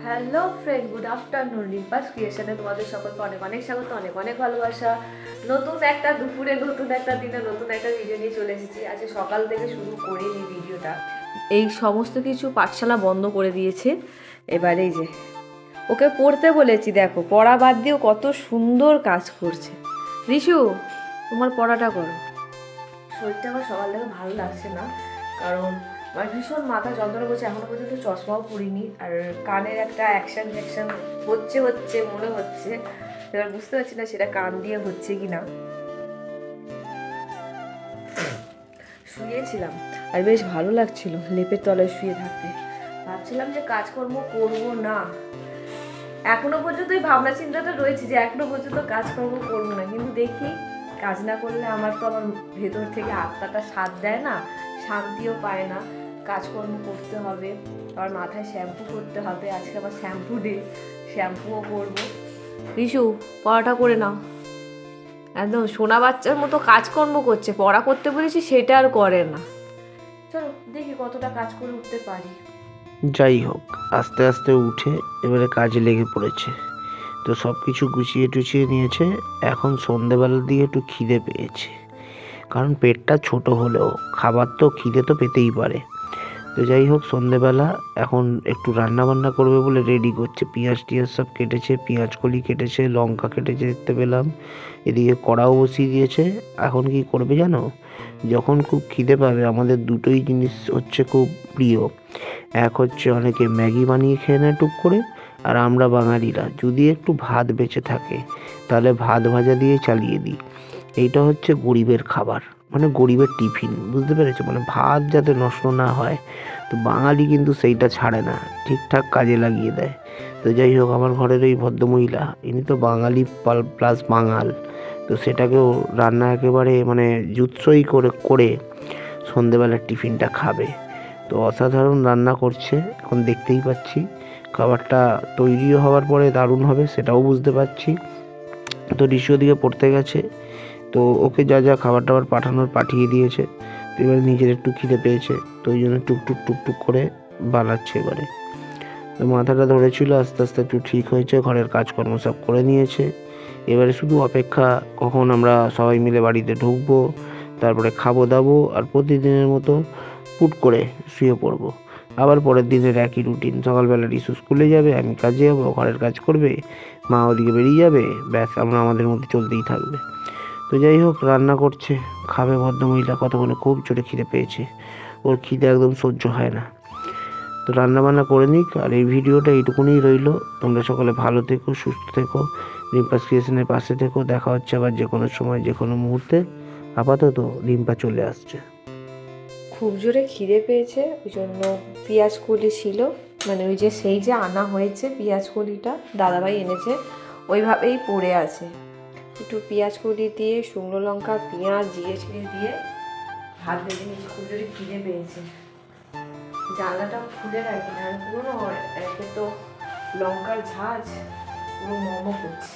Hello friend, good afternoon. রিম্পাস ক্রিয়েশনে তোমাদের সকলকে অনেক অনেক স্বাগত, অনেক অনেক ভালোবাসা। নতুন একটা দুপুরে, নতুন একটা দিনে, নতুন একটা ভিডিও নিয়ে চলে এসেছি। আজকে সকাল থেকে শুরু করিনি ভিডিওটা। এই সমস্ত কিছু পাঠশালা বন্ধ করে দিয়েছে। এবারে এই যে ওকে পড়তে বলেছি, দেখো পড়া বাদ দিয়েও কত সুন্দর কাজ করছে। রিশু, তোমার পড়াটা করো। শরীরটা আমার সকাল থেকে ভালো লাগছে না, কারণ আমার ভীষণ মাথা যন্ত্রণা করছে। এখনো পর্যন্ত চশমাও পরিনি, আর কানের একটা অ্যাকশন হচ্ছে মনে হচ্ছে। এবার বুঝতে পারছি না সেটা কান দিয়ে হচ্ছে কি না। শুয়েছিলাম আর বেশ ভালো লাগছিল লেপের তলায় শুয়ে থাকতে। ভাবছিলাম যে কাজকর্ম করব না, এখনো পর্যন্ত এই ভাবনা চিন্তাটা রয়েছে যে এখনো পর্যন্ত কাজকর্ম করবো না, কিন্তু দেখি কাজ না করলে আমার তো আমার ভেতর থেকে আত্মাটা সাথ দেয় না, শান্তিও পায় না। কাজকর্ম করতে হবে, আবার মাথায় শ্যাম্পু করতে হবে। আজকে আবার শ্যাম্পু ডে, শ্যাম্পুও করবো। রিশু, পড়াটা করে নাও। একদম সোনা বাচ্চার মতো কাজকর্ম করছে, পড়া করতে বলেছি সেটা আর করে না। চলো দেখি কতটা কাজ করে উঠতে পারি। যাই হোক, আস্তে আস্তে উঠে এবারে কাজে লেগে পড়েছে। তো সব কিছু গুছিয়ে টুছিয়ে নিয়েছে। এখন সন্ধেবেলার দিকে একটু খিদে পেয়েছে, কারণ পেটটা ছোট হলেও খাবার তো খিদে তো পেতেই পারে। তো যাই হোক, সন্ধেবেলা এখন একটু রান্না বান্না করবে বলে রেডি করছে। পেঁয়াজ টিয়াজ সব কেটেছে, পেঁয়াজ কলি কেটেছে, লঙ্কা কেটেছে দেখতে পেলাম। এদিকে কড়াও বসিয়ে দিয়েছে। এখন কি করবে জানো? যখন খুব খিদে পাবে, আমাদের দুটোই জিনিস হচ্ছে খুব প্রিয়। এক হচ্ছে অনেকে ম্যাগি বানিয়ে খেয়ে নেয় টুক করে, আর আমরা বাঙালিরা যদি একটু ভাত বেঁচে থাকে তাহলে ভাত ভাজা দিয়ে চালিয়ে দিই। এইটা হচ্ছে গরিবের খাবার, মানে গরিবের টিফিন, বুঝতে পেরেছো? মানে ভাত যাতে নষ্ট না হয়। তো বাঙালি কিন্তু সেইটা ছাড়ে না, ঠিকঠাক কাজে লাগিয়ে দেয়। তো যাই হোক, আমার ঘরের এই ভদ্রমহিলা, ইনি তো বাঙালি প্লাস বাঙাল। তো সেটাকেও রান্না একেবারে মানে জুৎসই করে করে সন্ধেবেলার টিফিনটা খাবে। তো অসাধারণ রান্না করছে, এখন দেখতেই পাচ্ছি। খাবারটা তৈরিও হওয়ার পরে দারুণ হবে সেটাও বুঝতে পারছি। তো ঋষি ওদিকে পড়তে গেছে, তো ওকে যা যা খাবার টাবার পাঠিয়ে দিয়েছে। তো এবারে নিজের একটু খিদে পেয়েছে, তো ওই জন্য টুকটুক করে বানাচ্ছে এবারে। তো মাথাটা ধরেছিল, আস্তে আস্তে একটু ঠিক হয়েছে, ঘরের কাজকর্ম সব করে নিয়েছে। এবারে শুধু অপেক্ষা কখন আমরা সবাই মিলে বাড়িতে ঢুকবো, তারপরে খাবো দাবো, আর প্রতিদিনের মতো পুট করে শুয়ে পড়বো। আবার পরের দিনের একই রুটিন। সকালবেলা রিশু স্কুলে যাবে, আমি কাজে যাবো, ঘরের কাজ করবে, মা ওদিকে বেরিয়ে যাবে, ব্যাস আমরা আমাদের মধ্যে চলতেই থাকবে। তো যাই হোক, রান্না করছে, খাবে ভদ্রমহিলা কতক্ষণে। খুব জোরে খিদে পেয়েছে, ওর খিদে একদম সহ্য হয় না। তো রান্নাবান্না করে নিক, আর এই ভিডিওটা এইটুকুনি রইলো। তোমরা সকলে ভালো থেকো, সুস্থ থেকো, রিম্পাস ক্রিয়েশনের পাশে থেকো। দেখা হচ্ছে আবার যে কোনো সময়, যে কোনো মুহূর্তে। আপাতত রিম্পা চলে আসছে। খুব জোরে খিদে পেয়েছে, ওই জন্য পেঁয়াজ কলি ছিল, মানে ওই যে সেই যে আনা হয়েছে পেঁয়াজ কলিটা, দাদাভাই এনেছে, ওইভাবেই পড়ে আছে। একটু পেঁয়াজ কলি দিয়ে শুকনো লঙ্কা পেঁয়াজ জিরে ছিঁড়ে দিয়ে ভাত ভেজে নিয়েছি। খুব জোরে খিদে পেয়েছে। জানলাটা খুলে রাখি না, পুরো একে তো লঙ্কার ঝাঁজ পুরো মোমো করছে।